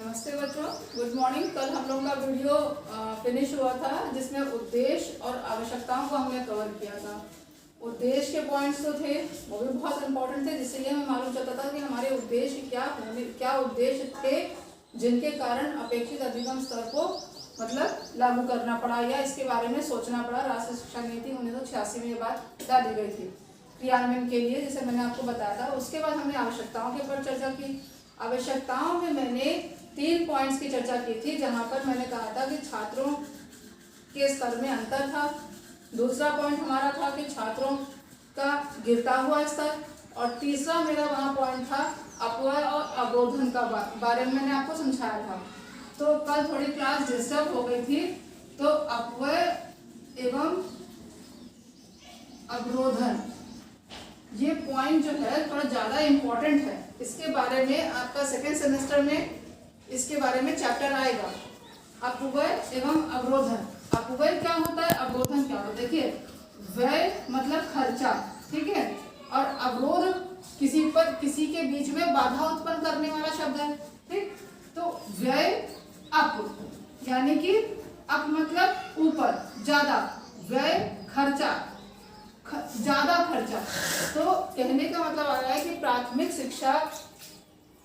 नमस्ते बच्चों, good morning. कल हम लोग का वीडियो फिनिश हुआ था जिसमें उद्देश्य और आवश्यकताओं को हमने कवर किया था। उद्देश्य के पॉइंट्स तो थे, वो भी बहुत इंपॉर्टेंट थे, जिससे ये हमें मालूम चलता था कि हमारे उद्देश्य क्या उद्देश्य थे जिनके कारण अपेक्षित अधिगम स्तर को मतलब लागू करना पड़ा या इसके बारे में सोचना पड़ा। राष्ट्रीय शिक्षा नीति 1986 में ये बात डाली गई थी क्रियान्वयन के लिए, जैसे मैंने आपको बताया था। उसके बाद हमने आवश्यकताओं के ऊपर चर्चा की। आवश्यकताओं में मैंने 3 पॉइंट्स की चर्चा की थी, जहां पर मैंने कहा था कि छात्रों के स्तर में अंतर था। दूसरा पॉइंट हमारा था कि छात्रों का गिरता हुआ स्तर, और तीसरा मेरा वहां पॉइंट था अपव्यय और अवरोधन का बारे में मैंने आपको समझाया था। तो कल थोड़ी क्लास डिस्टर्ब हो गई थी, तो अपव्यय एवं अवरोधन ये पॉइंट जो है थोड़ा ज्यादा इम्पोर्टेंट है। इसके बारे में आपका सेकेंड सेमेस्टर में इसके बारे में चैप्टर आएगा, अपव्यय एवं अवरोधन। अपव्यय क्या होता है, अवरोधन क्या होता है। देखिए, व्यय मतलब खर्चा, ठीक है, और अवरोध किसी के बीच में बाधा उत्पन्न करने वाला शब्द है, ठीक। तो व्यय अप यानी कि अप मतलब ऊपर, ज्यादा, व्यय खर्चा, ज्यादा खर्चा। तो कहने का मतलब आ रहा है कि प्राथमिक शिक्षा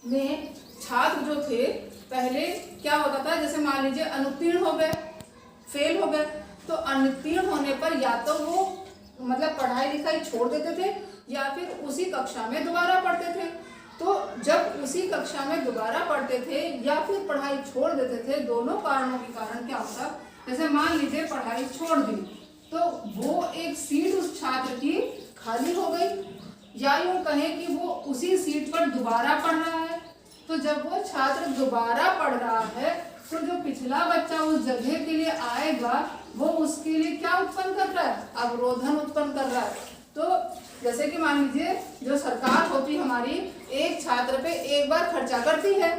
में छात्र जो थे पहले क्या होता था, जैसे मान लीजिए अनुत्तीर्ण हो गए, फेल हो गए, तो अनुत्तीर्ण होने पर या तो वो मतलब पढ़ाई लिखाई छोड़ देते थे या फिर उसी कक्षा में दोबारा पढ़ते थे। तो जब उसी कक्षा में दोबारा पढ़ते थे या फिर पढ़ाई छोड़ देते थे, दोनों कारणों के कारण क्या होता, जैसे मान लीजिए पढ़ाई छोड़ दी तो वो एक सीट उस छात्र की खाली हो गई, या यूं कहें कि वो उसी सीट पर दोबारा पढ़ रहा है। तो जब वो छात्र दोबारा पढ़ रहा है तो जो पिछला बच्चा उस जगह के लिए आएगा वो उसके लिए क्या उत्पन्न कर रहा है, अवरोधन उत्पन्न कर रहा है। तो जैसे कि मान लीजिए जो सरकार होती हमारी एक छात्र पे एक बार खर्चा करती है,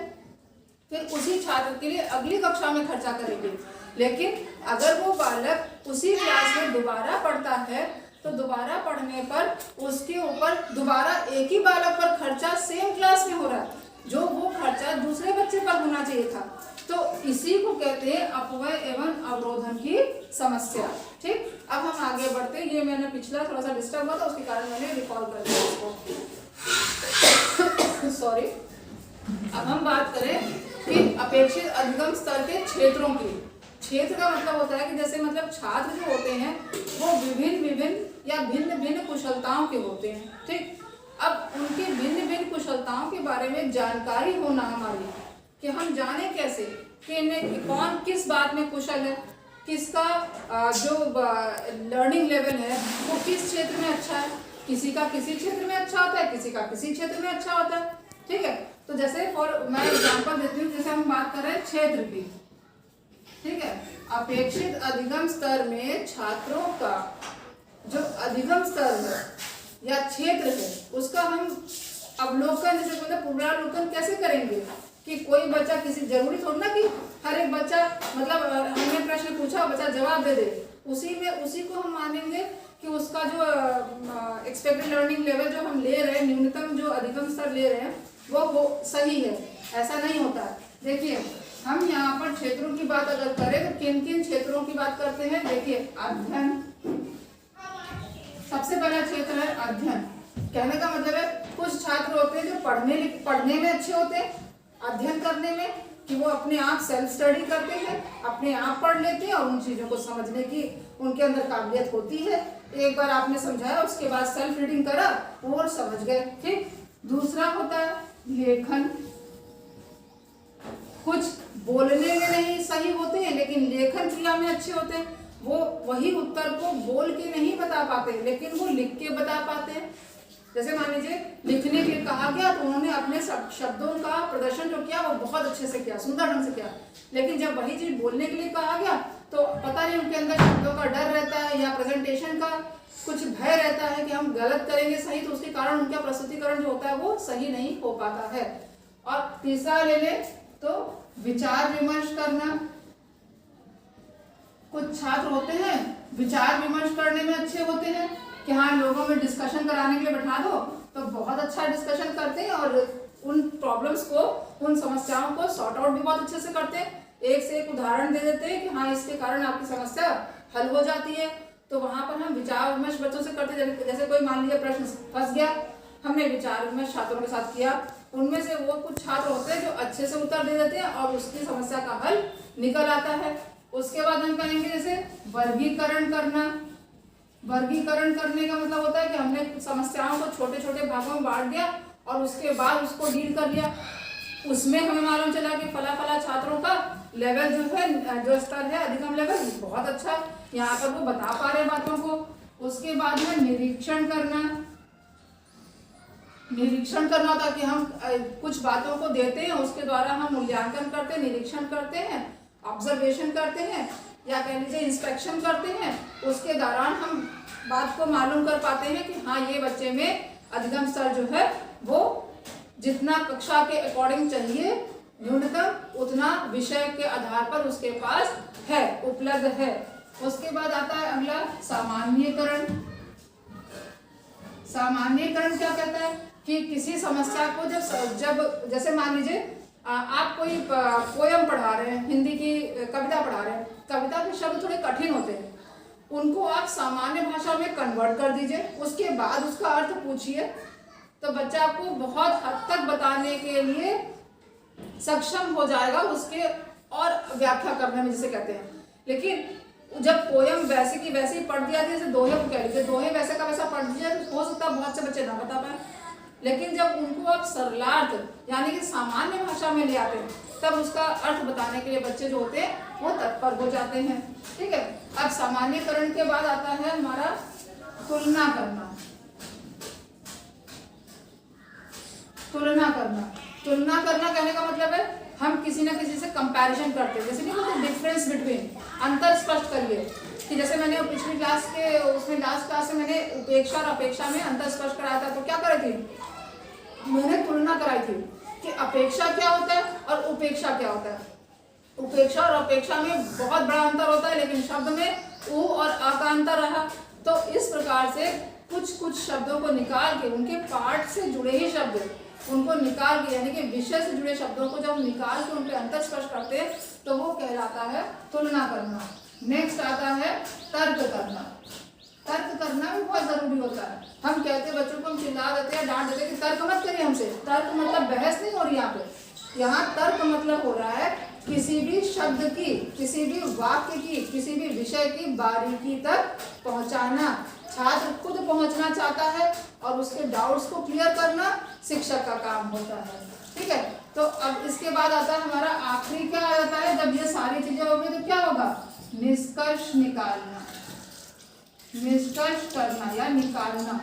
फिर उसी छात्र के लिए अगली कक्षा में खर्चा करेगी। लेकिन अगर वो बालक उसी क्लास में दोबारा पढ़ता है तो दोबारा पढ़ने पर उसके ऊपर दोबारा एक ही बालक पर खर्चा सेम क्लास में हो रहा है, जो वो खर्चा दूसरे बच्चे पर होना चाहिए था। तो इसी को कहते हैं अपव्यय एवं अवरोधन की समस्या, ठीक। अब हम आगे बढ़ते हैं। ये मैंने पिछला थोड़ा सा डिस्टर्ब हुआ था, उसके कारण मैंने रिकॉल कर दिया इसको, सॉरी। अब हम बात करें कि अपेक्षित अधिगम स्तर के क्षेत्रों की। क्षेत्र का मतलब होता है कि जैसे मतलब छात्र जो होते हैं वो विभिन्न या भिन्न कुशलताओं के होते हैं, ठीक। अब उनकी भिन्न कुशलताओं के बारे में जानकारी होना हमारी, कि हम जाने कैसे कि इन्हें कौन किस बात में कुशल है, किसका जो लर्निंग लेवल है वो किस क्षेत्र में अच्छा है। किसी का किसी क्षेत्र में अच्छा होता है, किसी का किसी क्षेत्र में अच्छा होता है, ठीक है। तो जैसे मैं एग्जांपल देती हूँ, जैसे हम बात कर रहे हैं क्षेत्र की, ठीक है। अपेक्षित अधिगम स्तर में छात्रों का जो अधिगम स्तर है या क्षेत्र है उसका हम अवलोकन, जैसे मतलब पूर्वावलोकन कैसे करेंगे कि कोई बच्चा किसी, जरूरी थोड़ा ना कि हर एक बच्चा मतलब हमने प्रश्न पूछा बच्चा जवाब दे दे, उसी को हम मानेंगे कि उसका जो एक्सपेक्टेड लर्निंग लेवल जो हम ले रहे हैं, न्यूनतम जो अधिगम स्तर ले रहे हैं वो सही है। ऐसा नहीं होता है। देखिए, हम यहाँ पर क्षेत्रों की बात अगर करें तो किन किन क्षेत्रों की बात करते हैं। देखिए, अध्ययन सबसे पहला क्षेत्र है। अध्ययन कहने का मतलब है कुछ छात्र होते हैं जो पढ़ने में अच्छे होते हैं, अध्ययन करने में, कि वो अपने आप सेल्फ स्टडी करते हैं, अपने आप पढ़ लेते हैं और उन चीजों को समझने की उनके अंदर काबिलियत होती है। एक बार आपने समझाया उसके बाद सेल्फ रीडिंग करा और समझ गए, ठीक। दूसरा होता है लेखन। कुछ बोलने में नहीं सही होते हैं लेकिन लेखन क्रिया में अच्छे होते हैं। वो वही उत्तर को बोल के नहीं बता पाते लेकिन वो लिख के बता पाते हैं। जैसे मान लीजिए लिखने के लिए कहा गया तो उन्होंने अपने शब्दों का प्रदर्शन जो किया वो बहुत अच्छे से किया, सुंदर ढंग से किया। लेकिन जब वही चीज बोलने के लिए कहा गया तो पता नहीं उनके अंदर शब्दों का डर रहता है या प्रेजेंटेशन का कुछ भय रहता है कि हम गलत करेंगे सही, तो उसके कारण उनका प्रस्तुतिकरण जो होता है वो सही नहीं हो पाता है। और तीसरा ले ले तो विचार विमर्श करना। कुछ छात्र होते हैं विचार विमर्श करने में अच्छे होते हैं कि हाँ लोगों में डिस्कशन कराने के लिए बैठा दो तो बहुत अच्छा डिस्कशन करते हैं और उन प्रॉब्लम्स को, उन समस्याओं को सॉर्ट आउट भी बहुत अच्छे से करते हैं, एक से एक उदाहरण दे देते हैं कि हाँ इसके कारण आपकी समस्या हल हो जाती है। तो वहाँ पर हम विचार विमर्श बच्चों से करते, जैसे कोई मान लीजिए प्रश्न फंस गया, हमने विचार विमर्श छात्रों के साथ किया, उनमें से वो कुछ छात्र होते हैं जो अच्छे से उत्तर दे देते हैं और उसकी समस्या का हल निकल आता है। उसके बाद हम कहेंगे जैसे वर्गीकरण करना। वर्गीकरण करने का मतलब होता है कि हमने समस्याओं को छोटे छोटे भागों में बांट दिया और उसके बाद उसको डील कर लिया। उसमें हमें मालूम चला कि फला फला छात्रों का लेवल जो है, जो स्तर है, अधिगम लेवल बहुत अच्छा, यहाँ पर वो बता पा रहे बातों को। उसके बाद में निरीक्षण करना। निरीक्षण करना होता है कि हम कुछ बातों को देते हैं, उसके द्वारा हम मूल्यांकन करते हैं, निरीक्षण करते हैं, ऑब्जर्वेशन करते हैं, या कह लीजिए इंस्पेक्शन करते हैं। उसके दौरान हम बात को मालूम कर पाते हैं कि हाँ ये बच्चे में अधिगम स्तर जो है वो जितना कक्षा के अकॉर्डिंग चाहिए न्यूनतम, उतना विषय के आधार पर उसके पास है, उपलब्ध है। उसके बाद आता है अगला सामान्यीकरण। सामान्यीकरण क्या कहता है कि किसी समस्या को जब जैसे मान लीजिए आप कोई पोयम पढ़ा रहे हैं, हिंदी की कविता पढ़ा रहे हैं, कविता के शब्द थोड़े कठिन होते हैं, उनको आप सामान्य भाषा में कन्वर्ट कर दीजिए, उसके बाद उसका अर्थ पूछिए, तो बच्चा आपको बहुत हद तक बताने के लिए सक्षम हो जाएगा उसके और व्याख्या करने में, जिसे कहते हैं। लेकिन जब पोयम वैसे की वैसे ही पढ़ दिया, जैसे दोहे को कह लीजिए, दोहे वैसे का वैसा पढ़ दिया, तो हो सकता है बहुत से बच्चे ना बता पाए। लेकिन जब उनको आप सरलार्थ यानी कि सामान्य भाषा में ले आते हैं, तब उसका अर्थ बताने के लिए बच्चे जो होते हैं वो तत्पर हो जाते हैं। ठीक है। अब सामान्यीकरण के बाद आता है हमारा तुलना करना। तुलना करना, तुलना करना कहने का मतलब है हम किसी न किसी से कंपैरिजन करते हैं, जैसे कि डिफरेंस बिटवीन, अंतर स्पष्ट करिए। कि जैसे मैंने पिछली क्लास के उसमें लास्ट क्लास में मैंने उपेक्षा और अपेक्षा में अंतर स्पष्ट कराया था, तो क्या कराई थी, मैंने तुलना कराई थी कि अपेक्षा क्या होता है और उपेक्षा क्या होता है। उपेक्षा और अपेक्षा में बहुत बड़ा अंतर होता है, लेकिन शब्द में उ और अ का अंतर रहा। तो इस प्रकार से कुछ कुछ शब्दों को निकाल के, उनके पार्ट से जुड़े ही शब्द उनको निकाल के, यानी कि विषय से जुड़े शब्दों को जब निकाल के उनके अंतर स्पष्ट करते हैं तो वो कहलाता है तुलना करना। नेक्स्ट आता है तर्क करना। तर्क करना भी बहुत जरूरी होता है। हम कहते हैं बच्चों को, हम चिल्ला देते हैं, डांट देते हैं कि तर्क मत करिए हमसे। तर्क मतलब बहस नहीं हो रही यहाँ पे। यहाँ तर्क मतलब हो रहा है किसी भी शब्द की, किसी भी वाक्य की, किसी भी विषय की बारीकी तक पहुंचाना। छात्र खुद पहुंचना चाहता है और उसके डाउट्स को क्लियर करना शिक्षक का काम होता है। ठीक है। तो अब इसके बाद आता है हमारा आखिरी क्या आ जाता है, जब ये सारी चीजें होगी तो क्या होगा, निष्कर्ष निकालना, निष्कर्ष करना या निकालना।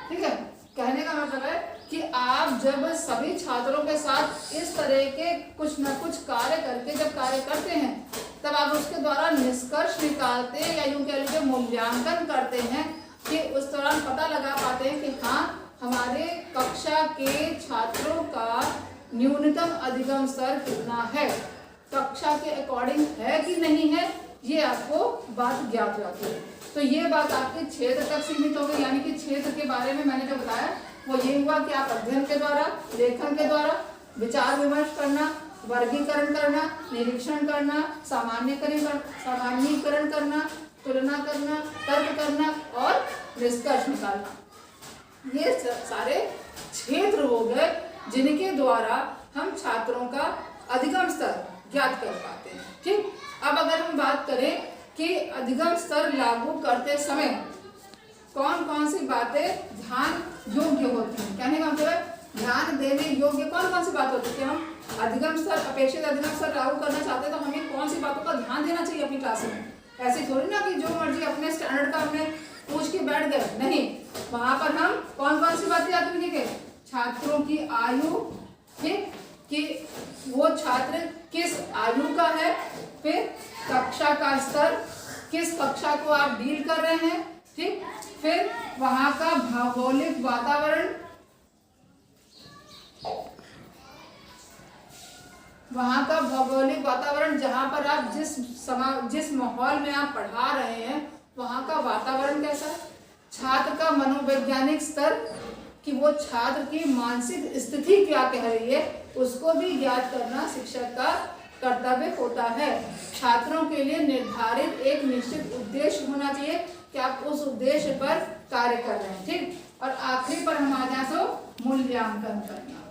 ठीक है। कहने का मतलब है कि आप जब सभी छात्रों के साथ इस तरह के कुछ न कुछ कार्य करके जब कार्य करते हैं, तब आप उसके द्वारा निष्कर्ष निकालते हैं या यूं कह लीजिए मूल्यांकन करते हैं कि उस दौरान पता लगा पाते हैं कि हाँ हमारे कक्षा के छात्रों का न्यूनतम अधिगम स्तर कितना है, कक्षा के अकॉर्डिंग है कि नहीं है, ये आपको बात ज्ञात रहती है। तो ये बात आपके क्षेत्र तक सीमित हो गई, यानी कि क्षेत्र के बारे में मैंने जो बताया वो ये हुआ कि आप अध्ययन के द्वारा, लेखन के द्वारा विचार विमर्श करना, वर्गीकरण करना, निरीक्षण करना, सामान्यीकरण करना, तुलना करना, तर्क करना और निष्कर्ष निकालना। ये सारे क्षेत्र हो गए जिनके द्वारा हम छात्रों का अधिगम स्तर ज्ञात कर पाते हैं। ठीक। अब अगर हम बात करें कि अधिगम स्तर लागू करते समय कौन कौन सी बातें ध्यान योग्य होती हैं, कहने का मतलब है ध्यान देने योग्य कौन कौन सी बात होती है कि हम अधिगम स्तर, अपेक्षित अधिगम स्तर लागू करना चाहते हैं तो हमें कौन सी बातों का ध्यान देना चाहिए अपनी क्लास में। ऐसी थोड़ी ना कि जो मर्जी अपने स्टैंडर्ड का हमने पूछ के बैठ गए, नहीं, वहां पर हम कौन कौन सी बातें याद रखेंगे, छात्रों की आयु, ठीक, कि वो छात्र किस आयु का है, फिर कक्षा का स्तर, किस कक्षा को आप डील कर रहे हैं, ठीक, फिर वहां का भौगोलिक वातावरण, वहां का भौगोलिक वातावरण जहां पर आप जिस माहौल में आप पढ़ा रहे हैं वहां का वातावरण कैसा है, छात्र का मनोवैज्ञानिक स्तर कि वो छात्र की मानसिक स्थिति क्या कह रही है, उसको भी ज्ञात करना शिक्षक का कर्तव्य होता है। छात्रों के लिए निर्धारित एक निश्चित उद्देश्य होना चाहिए कि आप उस उद्देश्य पर कार्य कर रहे हैं, ठीक। और आखिरी पर हम आ जाए तो मूल्यांकन करना।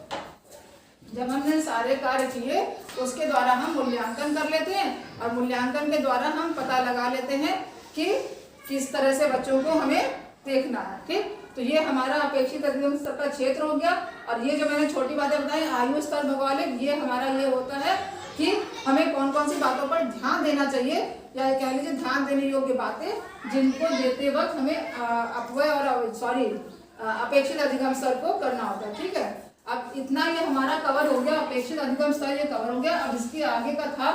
जब हमने सारे कार्य किए उसके द्वारा हम मूल्यांकन कर लेते हैं और मूल्यांकन के द्वारा हम पता लगा लेते हैं कि किस तरह से बच्चों को हमें देखना है, ठीक। तो ये हमारा अपेक्षित अधिगम स्तर का क्षेत्र हो गया। और ये जो मैंने छोटी बातें बताई, आयु स्तर भौगोलिक, ये हमारा ये होता है कि हमें कौन कौन सी बातों पर ध्यान देना चाहिए, या कह लीजिए ध्यान देने योग्य बातें जिनको देते वक्त हमें अपव्यय और अपेक्षित अधिगम स्तर को करना होता है, ठीक है। अब इतना ये हमारा कवर हो गया, अपेक्षित अधिगम स्तर ये कवर हो गया। अब इसके आगे का था